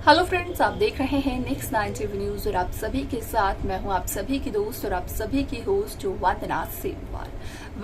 Hello friends, आप देख रहे हैं नेक्स्ट 90 न्यूज और आप सभी के साथ मैं हूं आप सभी की दोस्त और आप सभी की होस्ट वंदना सेमवाल।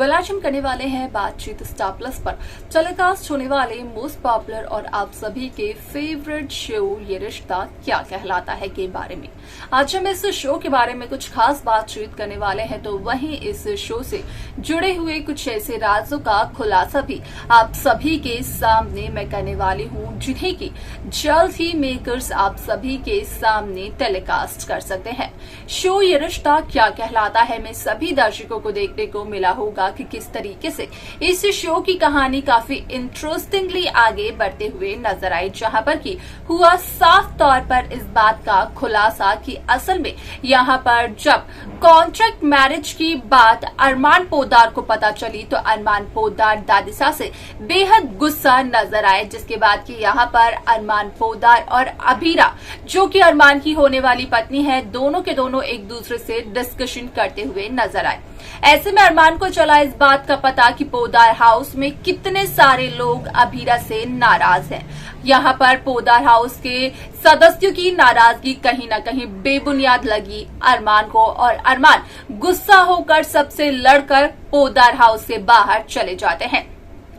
आज हम करने वाले हैं बातचीत स्टार प्लस पर टेलीकास्ट होने वाले मोस्ट पॉपुलर और आप सभी के फेवरेट शो ये रिश्ता क्या कहलाता है के बारे में। आज हम इस शो के बारे में कुछ खास बातचीत करने वाले हैं, तो वहीं इस शो से जुड़े हुए कुछ ऐसे राजों का खुलासा भी आप सभी के सामने मैं करने वाली हूँ, जिन्हें की जल्द ही मेकर्स आप सभी के सामने टेलीकास्ट कर सकते हैं। शो ये रिश्ता क्या कहलाता है में सभी दर्शकों को देखने को मिला होगा कि किस तरीके से इस शो की कहानी काफी इंटरेस्टिंगली आगे बढ़ते हुए नजर आई, जहां पर कि हुआ साफ तौर पर इस बात का खुलासा कि असल में यहां पर जब कॉन्ट्रैक्ट मैरिज की बात अरमान पोद्दार को पता चली तो अरमान पोद्दार दादिसा से बेहद गुस्सा नजर आए, जिसके बाद कि यहाँ पर अरमान पोद्दार और अभीरा जो कि अरमान की होने वाली पत्नी है, दोनों के दोनों एक दूसरे से डिस्कशन करते हुए नजर आए। ऐसे में अरमान को चला इस बात का पता कि पोद्दार हाउस में कितने सारे लोग अभीरा से नाराज हैं। यहाँ पर पोद्दार हाउस के सदस्यों की नाराजगी कहीं न कहीं बेबुनियाद लगी अरमान को और अरमान गुस्सा होकर सबसे लड़कर पोद्दार हाउस से बाहर चले जाते हैं।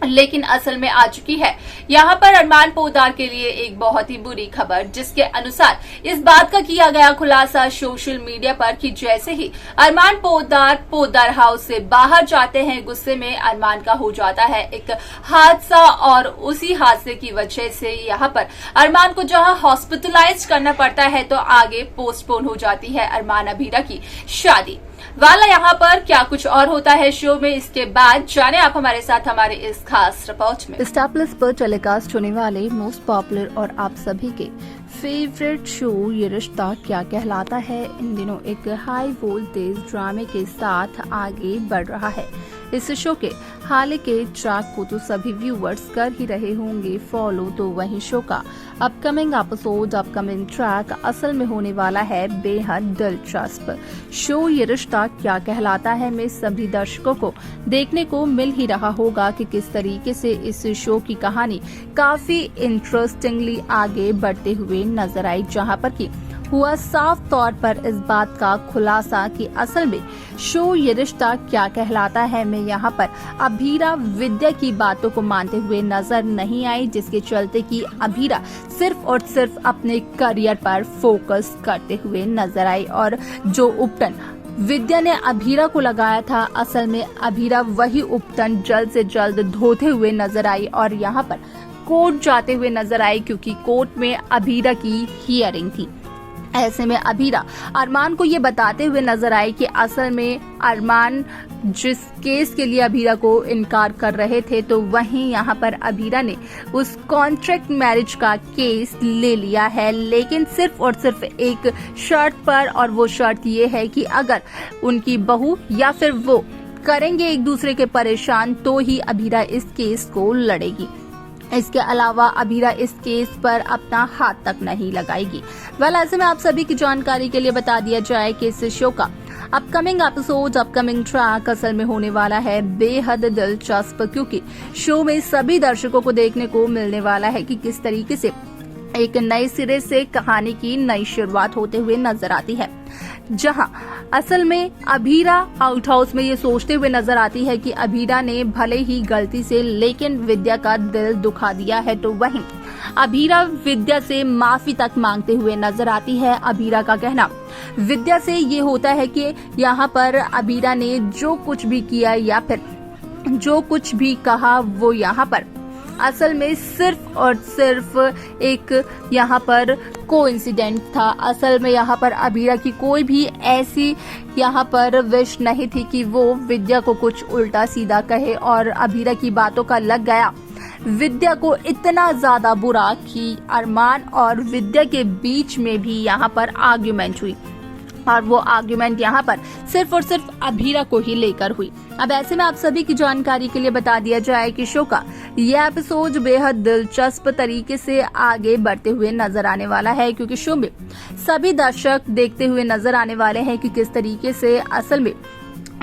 लेकिन असल में आ चुकी है यहाँ पर अरमान पोद्दार के लिए एक बहुत ही बुरी खबर, जिसके अनुसार इस बात का किया गया खुलासा सोशल मीडिया पर कि जैसे ही अरमान पोद्दार हाउस से बाहर जाते हैं, गुस्से में अरमान का हो जाता है एक हादसा और उसी हादसे की वजह से यहाँ पर अरमान को जहां हॉस्पिटलाइज करना पड़ता है तो आगे पोस्टपोन हो जाती है अरमान अभीरा की शादी। वाला यहाँ पर क्या कुछ और होता है शो में, इसके बाद जाने आप हमारे साथ हमारे इस खास रिपोर्ट में। स्टार प्लस पर टेलीकास्ट होने वाले मोस्ट पॉपुलर और आप सभी के फेवरेट शो ये रिश्ता क्या कहलाता है इन दिनों एक हाई वोल्टेज ड्रामे के साथ आगे बढ़ रहा है। इस शो के हाल के ट्रैक को तो सभी व्यूअर्स कर ही रहे होंगे फॉलो, तो वहीं शो का अपकमिंग एपिसोड अपकमिंग ट्रैक असल में होने वाला है बेहद दिलचस्प। शो ये रिश्ता क्या कहलाता है में सभी दर्शकों को देखने को मिल ही रहा होगा कि किस तरीके से इस शो की कहानी काफी इंटरेस्टिंगली आगे बढ़ते हुए नजर आई, जहां पर कि हुआ साफ तौर पर इस बात का खुलासा कि असल में शो ये रिश्ता क्या कहलाता है में यहाँ पर अभीरा विद्या की बातों को मानते हुए नजर नहीं आई, जिसके चलते कि अभीरा सिर्फ और सिर्फ अपने करियर पर फोकस करते हुए नजर आई और जो उपटन विद्या ने अभीरा को लगाया था, असल में अभीरा वही उपटन जल्द से जल्द धोते हुए नजर आई और यहाँ पर कोर्ट जाते हुए नजर आई, क्योंकि कोर्ट में अभीरा की हियरिंग थी। ऐसे में अभीरा अरमान को ये बताते हुए नजर आए कि असल में अरमान जिस केस के लिए अभीरा को इनकार कर रहे थे, तो वहीं यहाँ पर अभीरा ने उस कॉन्ट्रैक्ट मैरिज का केस ले लिया है, लेकिन सिर्फ और सिर्फ एक शर्त पर, और वो शर्त ये है कि अगर उनकी बहू या फिर वो करेंगे एक दूसरे के परेशान तो ही अभीरा इस केस को लड़ेगी। इसके अलावा अभीरा इस केस पर अपना हाथ तक नहीं लगाएगी। ऐसे में आप सभी की जानकारी के लिए बता दिया जाए कि इस शो का अपकमिंग एपिसोड अपकमिंग ट्रैक असल में होने वाला है बेहद दिलचस्प, क्योंकि शो में सभी दर्शकों को देखने को मिलने वाला है कि किस तरीके से एक नए सिरे से कहानी की नई शुरुआत होते हुए नजर आती है, जहां असल में अभीरा आउट हाउस में ये सोचते हुए नजर आती है कि अभीरा ने भले ही गलती से लेकिन विद्या का दिल दुखा दिया है, तो वहीं अभीरा विद्या से माफी तक मांगते हुए नजर आती है। अभीरा का कहना विद्या से ये होता है कि यहाँ पर अभीरा ने जो कुछ भी किया या फिर जो कुछ भी कहा वो यहाँ पर असल में सिर्फ और सिर्फ एक यहाँ पर कोइंसिडेंट था। असल में यहाँ पर अभीरा की कोई भी ऐसी यहाँ पर विश नहीं थी कि वो विद्या को कुछ उल्टा सीधा कहे, और अभीरा की बातों का लग गया विद्या को इतना ज्यादा बुरा कि अरमान और विद्या के बीच में भी यहाँ पर आर्ग्यूमेंट हुई, और वो आर्ग्यूमेंट यहाँ पर सिर्फ और सिर्फ अभीरा को ही लेकर हुई। अब ऐसे में आप सभी की जानकारी के लिए बता दिया जाए कि शो का यह एपिसोड बेहद दिलचस्प तरीके से आगे बढ़ते हुए नजर आने वाला है, क्योंकि शो में सभी दर्शक देखते हुए नजर आने वाले हैं कि किस तरीके से असल में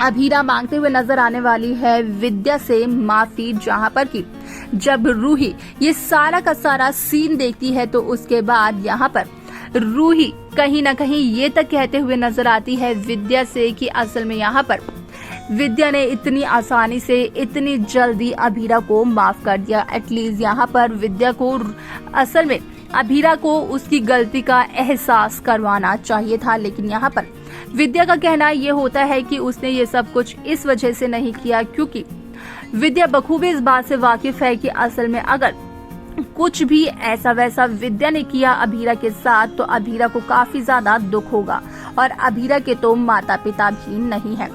अभीरा मांगते हुए नजर आने वाली है विद्या से माफी, जहां पर कि जब रूही ये सारा का सारा सीन देखती है तो उसके बाद यहाँ पर रूही कहीं ना कहीं ये तक कहते हुए नजर आती है विद्या से कि असल में यहाँ पर विद्या ने इतनी आसानी से इतनी जल्दी अभीरा को माफ कर दिया। एटलीस्ट यहाँ पर विद्या को असल में अभीरा को उसकी गलती का एहसास करवाना चाहिए था, लेकिन यहाँ पर विद्या का कहना ये होता है कि उसने ये सब कुछ इस वजह से नहीं किया क्योंकि विद्या बखूबी इस बात से वाकिफ है कि असल में अगर कुछ भी ऐसा वैसा विद्या ने किया अभीरा के साथ तो अभीरा को काफी ज्यादा दुख होगा, और अभीरा के तो माता पिता भी नहीं है।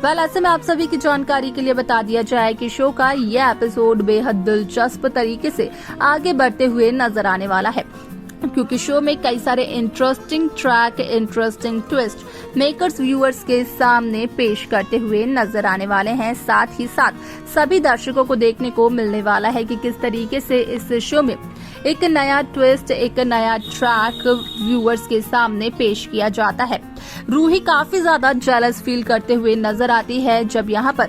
ऐसे में आप सभी की जानकारी के लिए बता दिया जाए कि शो का यह एपिसोड बेहद दिलचस्प तरीके से आगे बढ़ते हुए नजर आने वाला है, क्योंकि शो में कई सारे interesting track, interesting twist makers viewers के सामने पेश करते हुए नजर आने वाले हैं। साथ ही साथ सभी दर्शकों को देखने को मिलने वाला है कि किस तरीके से इस शो में एक नया ट्विस्ट, एक नया ट्रैक व्यूअर्स के सामने पेश किया जाता है। रूही काफी ज्यादा जेलस फील करते हुए नजर आती है जब यहाँ पर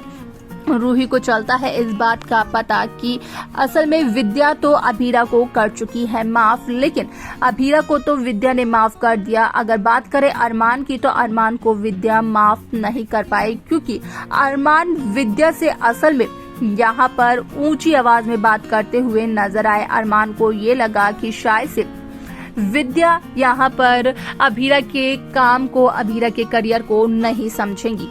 रूही को चलता है इस बात का पता कि असल में विद्या तो अभीरा को कर चुकी है माफ, लेकिन अभीरा को तो विद्या ने माफ कर दिया। अगर बात करें अरमान की तो अरमान को विद्या माफ नहीं कर पाई, क्योंकि अरमान विद्या से असल में यहाँ पर ऊंची आवाज में बात करते हुए नजर आए। अरमान को ये लगा कि शायद से विद्या यहाँ पर अभीरा के काम को, अभीरा के करियर को नहीं समझेंगी।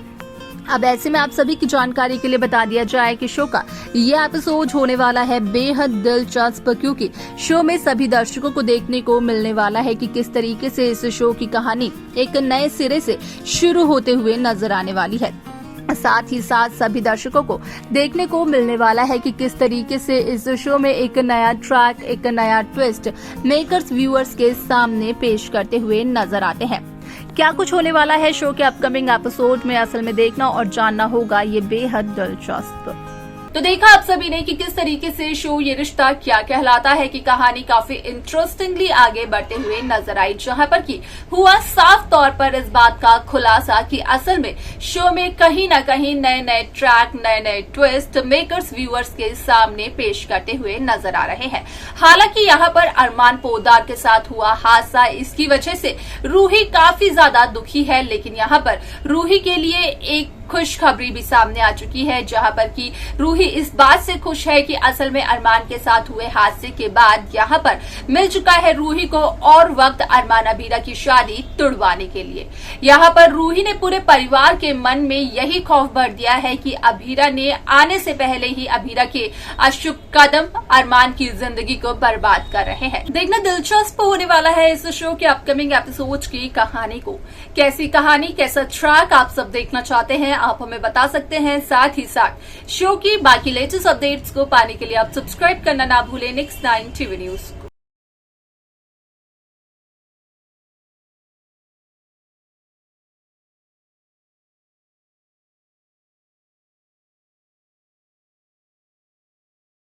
अब ऐसे में आप सभी की जानकारी के लिए बता दिया जाए कि शो का ये एपिसोड होने वाला है बेहद दिलचस्प, क्योंकि शो में सभी दर्शकों को देखने को मिलने वाला है कि किस तरीके से इस शो की कहानी एक नए सिरे से शुरू होते हुए नजर आने वाली है। साथ ही साथ सभी दर्शकों को देखने को मिलने वाला है कि किस तरीके से इस शो में एक नया ट्रैक, एक नया ट्विस्ट मेकर्स व्यूअर्स के सामने पेश करते हुए नजर आते हैं। क्या कुछ होने वाला है शो के अपकमिंग एपिसोड में, असल में देखना और जानना होगा, ये बेहद दिलचस्प। तो देखा आप सभी ने कि किस तरीके से शो ये रिश्ता क्या कहलाता है की कहानी काफी इंटरेस्टिंगली आगे बढ़ते हुए नजर आई, जहां पर कि हुआ साफ तौर पर इस बात का खुलासा कि असल में शो में कहीं ना कहीं नए नए ट्रैक, नए नए ट्विस्ट मेकर्स व्यूअर्स के सामने पेश करते हुए नजर आ रहे हैं। हालांकि यहाँ पर अरमान पोद्दार के साथ हुआ हादसा, इसकी वजह से रूही काफी ज्यादा दुखी है, लेकिन यहाँ पर रूही के लिए एक खुशखबरी भी सामने आ चुकी है, जहां पर कि रूही इस बात से खुश है कि असल में अरमान के साथ हुए हादसे के बाद यहाँ पर मिल चुका है रूही को और वक्त अरमान अभीरा की शादी तुड़वाने के लिए। यहाँ पर रूही ने पूरे परिवार के मन में यही खौफ भर दिया है कि अभीरा ने आने से पहले ही अभीरा के अशुभ कदम अरमान की जिंदगी को बर्बाद कर रहे हैं। देखना दिलचस्प होने वाला है इस शो के अपकमिंग एपिसोड की कहानी को। कैसी कहानी, कैसा ट्रैक आप सब देखना चाहते हैं आप हमें बता सकते हैं। साथ ही साथ शो की बाकी लेटेस्ट अपडेट्स को पाने के लिए आप सब्सक्राइब करना ना भूलें नेक्स्ट 9 टीवी न्यूज।